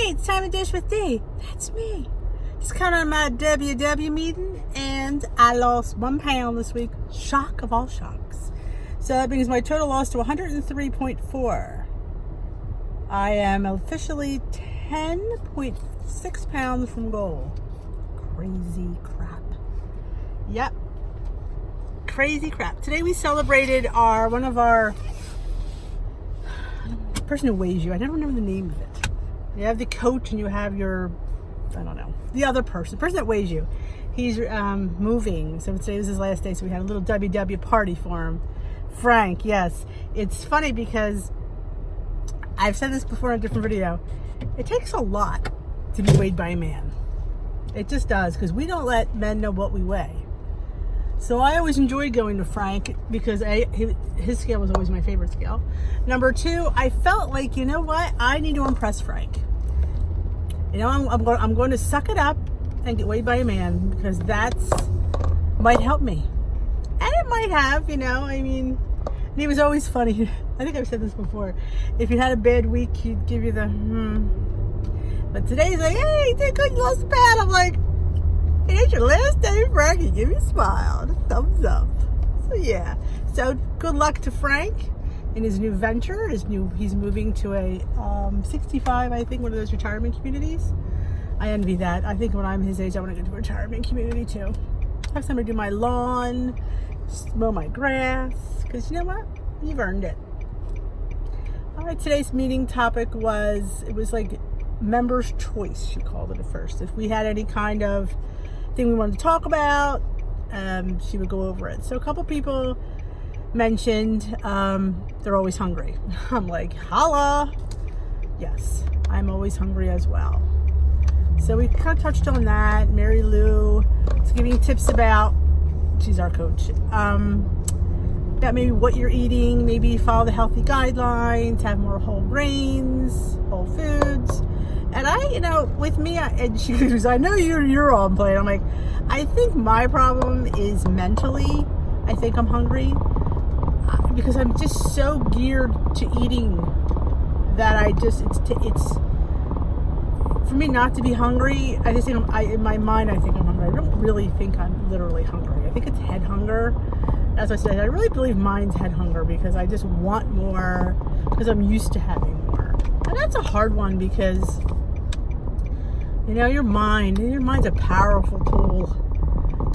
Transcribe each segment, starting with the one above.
Hey, it's time to dish with D. That's me. Just kind of my WW meeting, and I lost 1 pound this week. Shock of all shocks. So that brings my total loss to 103.4. I am officially 10.6 pounds from goal. Crazy crap. Yep. Crazy crap. Today we celebrated one of our person who weighs you. I never remember the name of it. You have the coach and you have your, I don't know, the other person, the person that weighs you. He's moving. So today was his last day. So we had a little WW party for him. Frank, yes. It's funny because I've said this before in a different video. It takes a lot to be weighed by a man. It just does, because we don't let men know what we weigh. So I always enjoyed going to Frank because his scale was always my favorite scale. Number two, I felt like, you know what? I need to impress Frank. You know, I'm going to suck it up and get weighed by a man, because that's might help me. And it might have, you know, I mean, and he was always funny. I think I've said this before. If you had a bad week, he'd give you the But today's like, hey, you did good, you lost a pound. I'm like, it's your last day, Frank. You give me a smile, a thumbs up. So yeah. So good luck to Frank in his new venture. He's moving to a 65, I think, one of those retirement communities. I envy that. I think when I'm his age, I want to go to a retirement community too. Have somebody do my lawn, mow my grass, because you know what? You've earned it. All right. Today's meeting topic was like members' choice. She called it at first. If we had any kind of thing we wanted to talk about, she would go over it. So a couple people mentioned they're always hungry. I'm like, holla. Yes, I'm always hungry as well. So we kind of touched on that. Mary Lou is giving tips about, she's our coach, about maybe what you're eating, maybe follow the healthy guidelines, have more whole grains, whole foods. And with me, and she goes, I know you're on plate. I'm like, I think my problem is mentally. I think I'm hungry because I'm just so geared to eating that it's for me not to be hungry. I just think in my mind, I think I'm hungry. I don't really think I'm literally hungry. I think it's head hunger. As I said, I really believe mine's head hunger because I just want more because I'm used to having more. And that's a hard one because your mind's a powerful tool.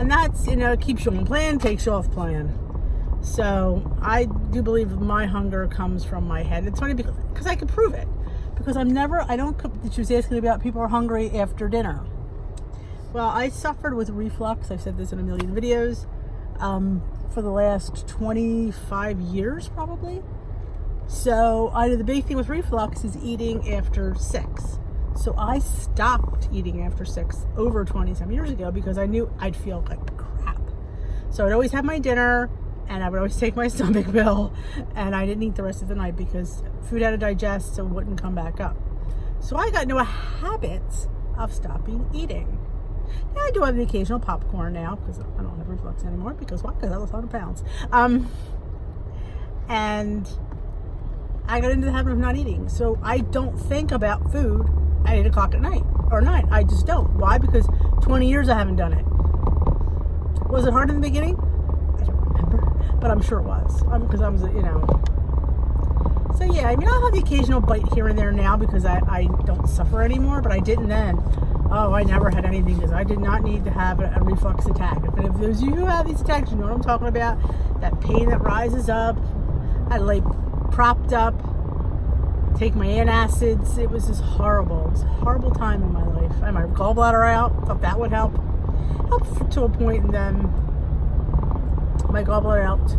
And that's, it keeps you on plan, takes you off plan. So I do believe my hunger comes from my head. It's funny because I can prove it. Because she was asking about people are hungry after dinner. Well, I suffered with reflux. I've said this in a million videos. For the last 25 years, probably. So the big thing with reflux is eating after 6. So I stopped eating after 6 over 20-some years ago because I knew I'd feel like crap. So I'd always have my dinner and I would always take my stomach pill, and I didn't eat the rest of the night because food had to digest so it wouldn't come back up. So I got into a habit of stopping eating. Now I do have the occasional popcorn now because I don't have reflux anymore. Because why? Because I lost 100 pounds. And I got into the habit of not eating. So I don't think about food at 8 o'clock at night or 9. I just don't. Why? Because 20 years I haven't done it. Was it hard in the beginning? I don't remember, but I'm sure it was. Because I was, So yeah, I'll have the occasional bite here and there now because I don't suffer anymore, but I didn't then. Oh, I never had anything because I did not need to have a reflux attack. If those of you who have these attacks, you know what I'm talking about. That pain that rises up. I lay propped up, take my antacids. It was just horrible. It was a horrible time in my life. I had my gallbladder out. Thought that would help. Helped to a point, and then my gallbladder out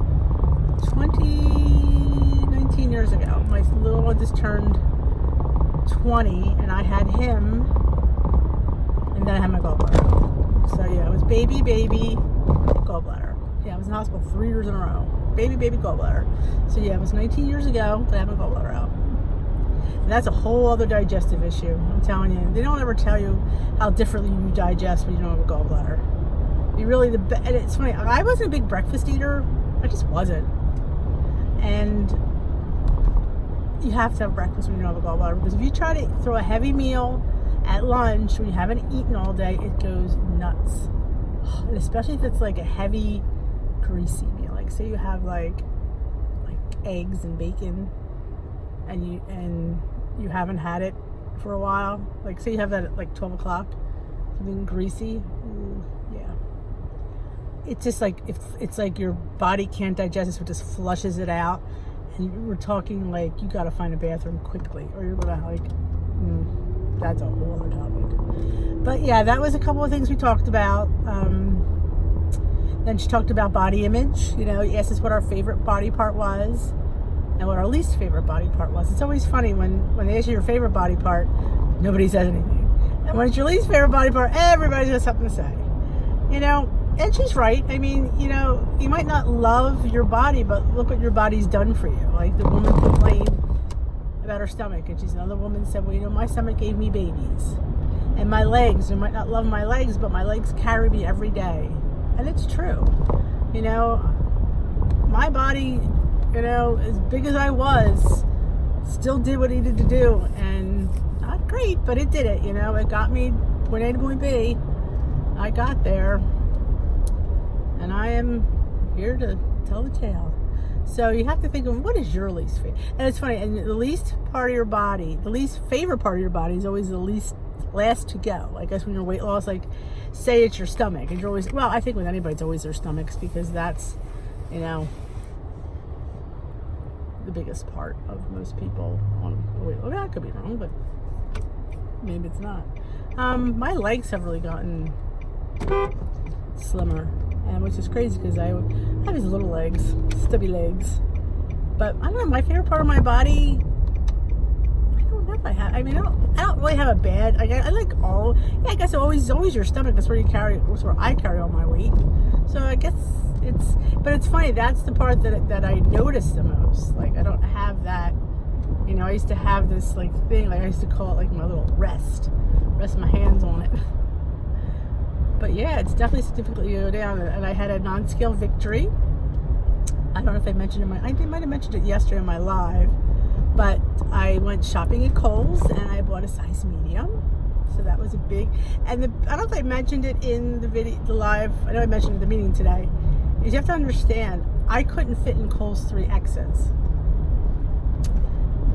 19 years ago. My little one just turned 20, and I had him. And then I had my gallbladder. So yeah, it was baby gallbladder. Yeah, I was in the hospital 3 years in a row. Baby gallbladder. So yeah, it was 19 years ago that I had my gallbladder out. And that's a whole other digestive issue. I'm telling you. They don't ever tell you how differently you digest when you don't have a gallbladder. And it's funny, I wasn't a big breakfast eater. I just wasn't. And you have to have breakfast when you don't have a gallbladder, because if you try to throw a heavy meal at lunch when you haven't eaten all day, it goes nuts. And especially if it's like a heavy, greasy meal. Like say you have like eggs and bacon, and you haven't had it for a while. Like say you have that at like 12 o'clock, something greasy. Yeah. It's just like, it's like your body can't digest it, so it just flushes it out. And we're talking like you got to find a bathroom quickly, or you're gonna like, that's a whole other topic. But yeah, that was a couple of things we talked about. Then she talked about body image. You know, asked us what our favorite body part was and what our least favorite body part was. It's always funny when they ask you your favorite body part, nobody says anything. And when it's your least favorite body part, everybody's got something to say. You know, and she's right. I mean, you know, you might not love your body, but look what your body's done for you. Like the woman complained about her stomach, and she's another woman said, well, you know, my stomach gave me babies. And my legs, you might not love my legs, but my legs carry me every day. And it's true. You know, my body, you know, as big as I was, still did what it needed to do. And not great, but it did it, you know. It got me point A to point B. I got there. And I am here to tell the tale. So you have to think of what is your least favorite. And it's funny, and the least part of your body, the least favorite part of your body is always the least last to go. I guess when you're weight loss, like say it's your stomach, and you're always, well, I think with anybody it's always their stomachs, because that's, you know, the biggest part of most people on weight loss. Well, I could be wrong, but maybe it's not. My legs have really gotten slimmer, and which is crazy because I have these little legs, stubby legs. But I don't know, my favorite part of my body, I don't know if I have. I mean, I don't really have a bad. I like all. Yeah, I guess always your stomach. That's where you carry. That's where I carry all my weight. So I guess it's. But it's funny. That's the part that I notice the most. Like I don't have that. You know, I used to have this like thing. Like I used to call it like my little rest my hands on it. But yeah, it's definitely significantly go down. And I had a non-scale victory. I don't know if I mentioned it I might have mentioned it yesterday in my live, but I went shopping at Kohl's and I bought a size medium. So that was a big, and I don't know if I mentioned it in the live. I know I mentioned it in the meeting today. Is you have to understand, I couldn't fit in Kohl's 3Xs.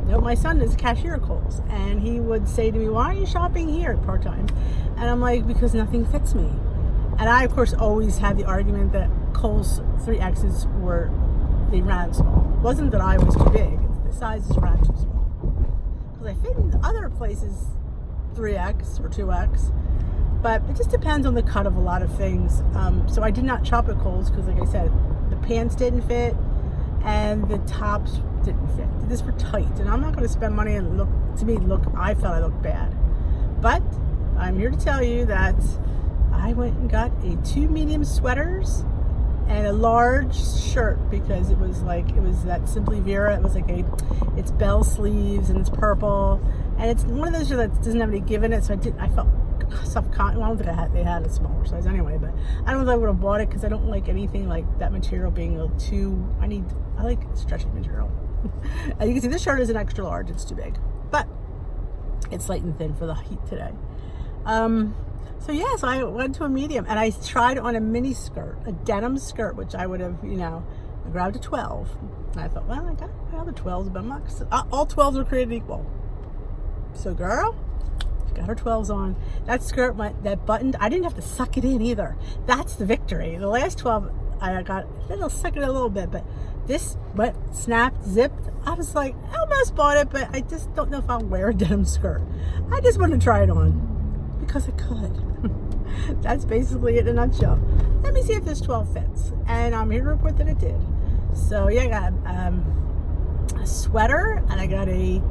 You know, my son is a cashier at Kohl's, and he would say to me, why are you shopping here part-time? And I'm like, because nothing fits me. And I, of course, always had the argument that Kohl's 3Xs they ran small. It wasn't that I was too big, it's the sizes ran too small. Because I fit in other places 3X or 2X, but it just depends on the cut of a lot of things. So I did not shop at Kohl's because, like I said, the pants didn't fit and the tops didn't fit. These were tight, and I'm not going to spend money and I felt I looked bad. But I'm here to tell you that I went and got 2 medium sweaters and a large shirt, because it was that Simply Vera. It was like it's bell sleeves and it's purple, and it's one of those that doesn't have any give in it. So I felt self-conscious. Well, I don't think they had a smaller size anyway, but I don't know if I would have bought it because I don't like anything like that material being a little too. I like stretchy material. As you can see, this shirt is an extra large. It's too big, but it's light and thin for the heat today. So yeah, so I went to a medium and I tried on a mini skirt, a denim skirt, which I would have, I grabbed a 12. And I thought, well, I got my other 12s, but I'm not, all 12s are created equal. So girl, she got her 12s on. That skirt that buttoned, I didn't have to suck it in either. That's the victory. The last 12, I got a little suck it in a little bit, but this went, snapped, zipped. I was like, I almost bought it, but I just don't know if I'll wear a denim skirt. I just wanted to try it on because I could. That's basically it in a nutshell. Let me see if this 12 fits, and I'm here to report that it did. So yeah, I got a sweater, and I got a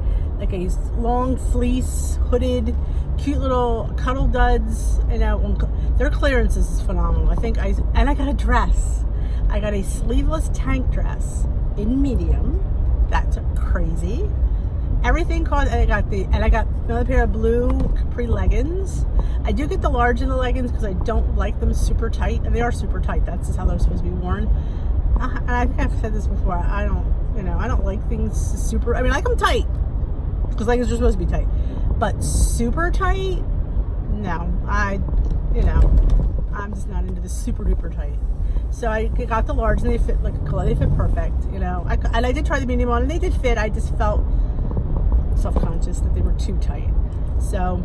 long fleece hooded, cute little cuddle duds. Their clearance is phenomenal. I got a dress. I got a sleeveless tank dress in medium. That's crazy. Everything cost, and I got another pair of blue capri leggings. I do get the large in the leggings because I don't like them super tight, and they are super tight. That's just how they're supposed to be worn. And I think I've said this before. I don't You know, I don't like things super, I mean, I like them tight, because leggings are supposed to be tight, but super tight, no. I'm just not into the super duper tight. So I got the large, and they fit like a color. They fit perfect, you know. And I did try the medium on, and they did fit. I just felt self-conscious that they were too tight. So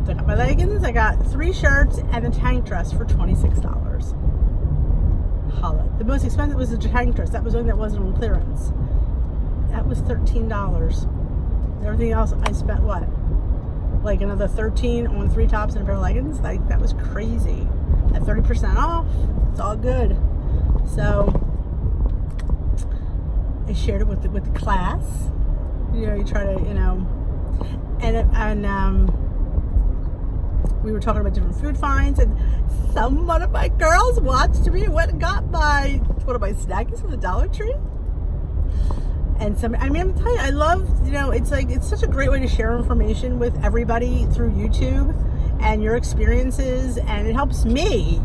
I got my leggings. I got 3 shirts and a tank dress for $26. Holla. The most expensive was the tank dress. That was the one that wasn't on clearance. That was $13. Everything else I spent what? Like another $13 on 3 tops and a pair of leggings. Like, that was crazy. At 30% off, it's all good. So I shared it with the class. You know, you try to, you know, and we were talking about different food finds, and one of my girls watched me and went and got one of my snackies from the Dollar Tree. And I'm telling you, I love, you know, it's such a great way to share information with everybody through YouTube and your experiences, and it helps me,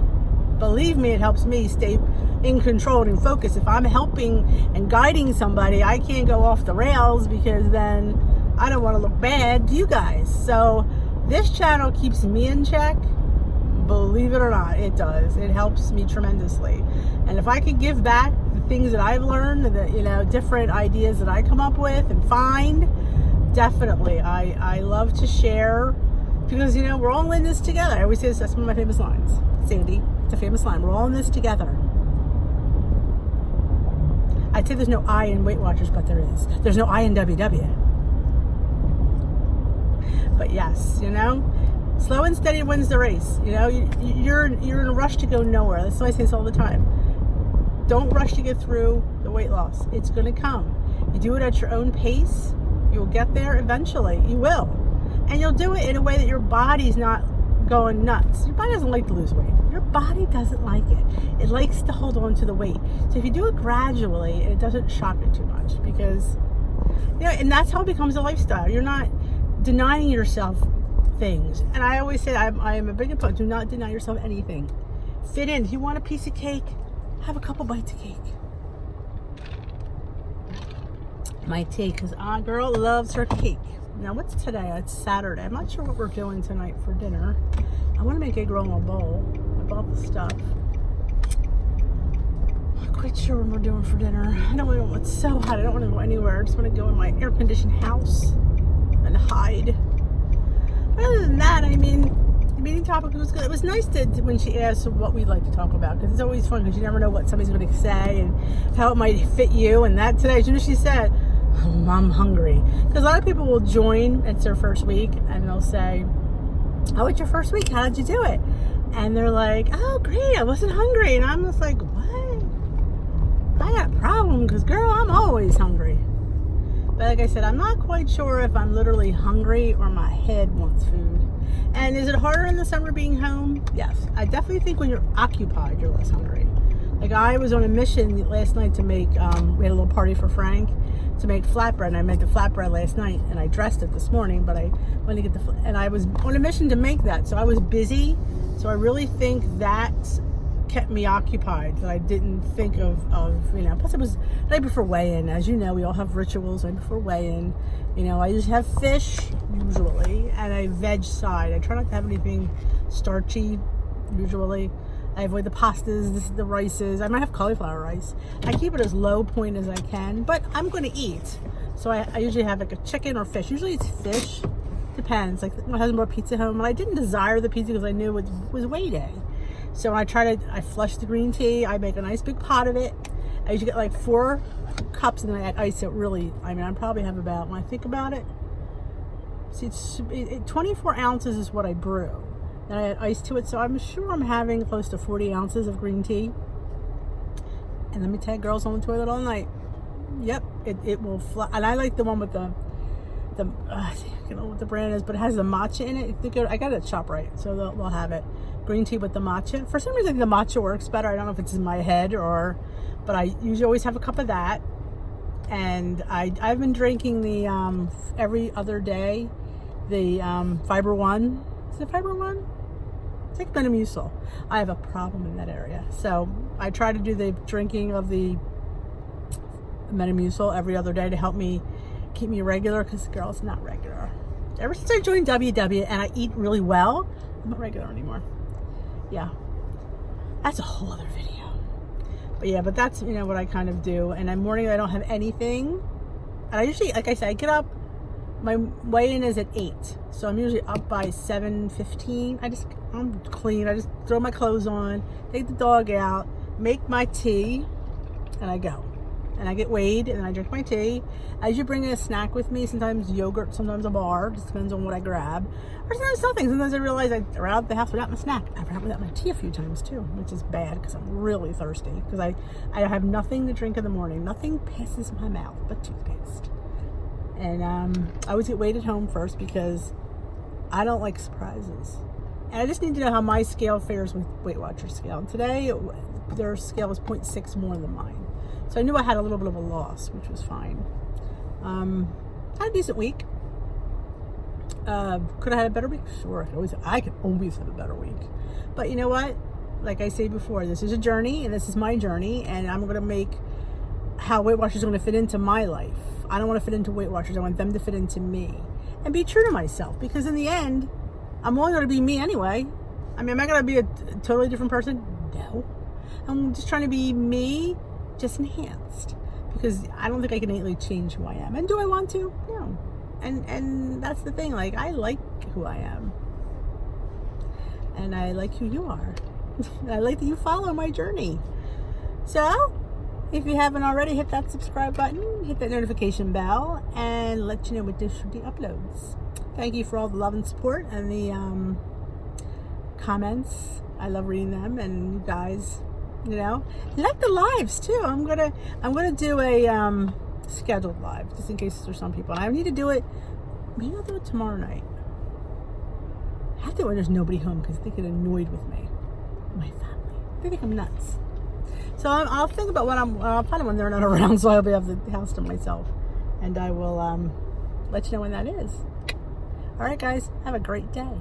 believe me, it helps me stay in control and focus. If I'm helping and guiding somebody, I can't go off the rails, because then I don't want to look bad to you guys. So this channel keeps me in check. Believe it or not, it does. It helps me tremendously. And if I could give back the things that I've learned, and the, you know, different ideas that I come up with and find, definitely. I love to share, because, you know, we're all in this together. I always say this, that's one of my famous lines. Sandy, it's a famous line. We're all in this together. I'd say there's no I in Weight Watchers, but there is. There's no I in WW. But yes, you know, slow and steady wins the race. You know, you're in a rush to go nowhere. That's why I say this all the time. Don't rush to get through the weight loss. It's going to come. You do it at your own pace. You'll get there eventually. You will. And you'll do it in a way that your body's not going nuts. Your body doesn't like to lose weight. Your body doesn't like it. It likes to hold on to the weight. So if you do it gradually, it doesn't shock it too much, because, you know, and that's how it becomes a lifestyle. You're not denying yourself things. And I always say, I am a big opponent. Do not deny yourself anything. Fit in. If you want a piece of cake, have a couple bites of cake. My tea, because our girl loves her cake. Now, what's today? It's Saturday. I'm not sure what we're doing tonight for dinner. I want to make egg roll in a bowl. I bought the stuff. I'm not quite sure what we're doing for dinner. I don't want to, it's so hot. I don't want to go anywhere. I just want to go in my air-conditioned house and hide. But other than that, I mean, the meeting topic was good. It was nice when she asked what we'd like to talk about, because it's always fun, because you never know what somebody's going to say and how it might fit you. And that today, as soon as she said, oh, I'm hungry. Because a lot of people will join, it's their first week, and they'll say, oh, it's your first week, how did you do it? And they're like, oh, great, I wasn't hungry. And I'm just like, what? I got a problem, because, girl, I'm always hungry. But like I said, I'm not quite sure if I'm literally hungry or my head wants food. And is it harder in the summer being home? Yes. I definitely think when you're occupied, you're less hungry. Like, I was on a mission last night to make, we had a little party for Frank, to make flatbread, and I made the flatbread last night, and I dressed it this morning, but I went to get and I was on a mission to make that, so I was busy. So I really think that kept me occupied, that I didn't think of, you know, plus it was the night before weigh-in. As you know, we all have rituals right before weigh-in. You know, I usually have fish, usually, and a veg side. I try not to have anything starchy, usually. I avoid the pastas, the rices. I might have cauliflower rice. I keep it as low point as I can, but I'm going to eat. So I usually have like a chicken or fish. Usually it's fish. Depends. Like, my husband brought pizza home, and I didn't desire the pizza because I knew it was weigh day. So I flush the green tea. I make a nice big pot of it. I usually get like 4 cups, and then I add ice. It really, I mean, I probably have about, when I think about it, see, 24 ounces is what I brew. And I add ice to it, so I'm sure I'm having close to 40 ounces of green tea. And let me tell you, girls on the toilet all night. Yep, it will fly. And I like the one with I don't know what the brand is, but it has the matcha in it. I got it at ShopRite, so they'll have it. Green tea with the matcha. For some reason, I think the matcha works better. I don't know if it's in my head but I usually always have a cup of that. And I've been drinking the every other day, the Fiber One. Is it Fiber One? It's like Metamucil. I have a problem in that area. So I try to do the drinking of the Metamucil every other day to help me keep me regular, because girl, it's not regular. Ever since I joined WW and I eat really well, I'm not regular anymore. Yeah, that's a whole other video. But yeah, but that's, you know, what I kind of do. And in morning I don't have anything. And I usually, like I said, I get up, my weigh-in is at 8. So I'm usually up by 7:15. I'm clean. I just throw my clothes on, take the dog out, make my tea, and I go. And I get weighed, and I drink my tea. I usually bring a snack with me, sometimes yogurt, sometimes a bar, just depends on what I grab. Or sometimes nothing. Sometimes I realize I'm around the house without my snack. I've been out without my tea a few times too, which is bad because I'm really thirsty. Because I have nothing to drink in the morning. Nothing passes my mouth but toothpaste. And I always get weighed at home first because I don't like surprises. And I just need to know how my scale fares with Weight Watchers scale. And today, their scale was 0.6 more than mine. So I knew I had a little bit of a loss, which was fine. Had a decent week. Could I have had a better week? Sure, I could always have a better week. But you know what? Like I say before, this is a journey, and this is my journey, and I'm going to make how Weight Watchers are going to fit into my life. I don't want to fit into Weight Watchers. I want them to fit into me. And be true to myself, because in the end, I'm only going to be me anyway. I mean, am I going to be a totally different person? No. I'm just trying to be me, just enhanced, because I don't think I can innately change who I am. And do I want to? No. And that's the thing. Like, I like who I am, and I like who you are. I like that you follow my journey. So, if you haven't already, hit that subscribe button, hit that notification bell, and let you know when dish the uploads. Thank you for all the love and support and the comments. I love reading them, and you guys, you know, like the lives too. I'm gonna do a scheduled live, just in case there's some people. And I need to do it. Maybe I'll do it tomorrow night. I have to when there's nobody home, because they get annoyed with me, my family. They think I'm nuts. So I'll think about I'll find when they're not around, so I'll have the house to myself, and I will let you know when that is. All right, guys, have a great day.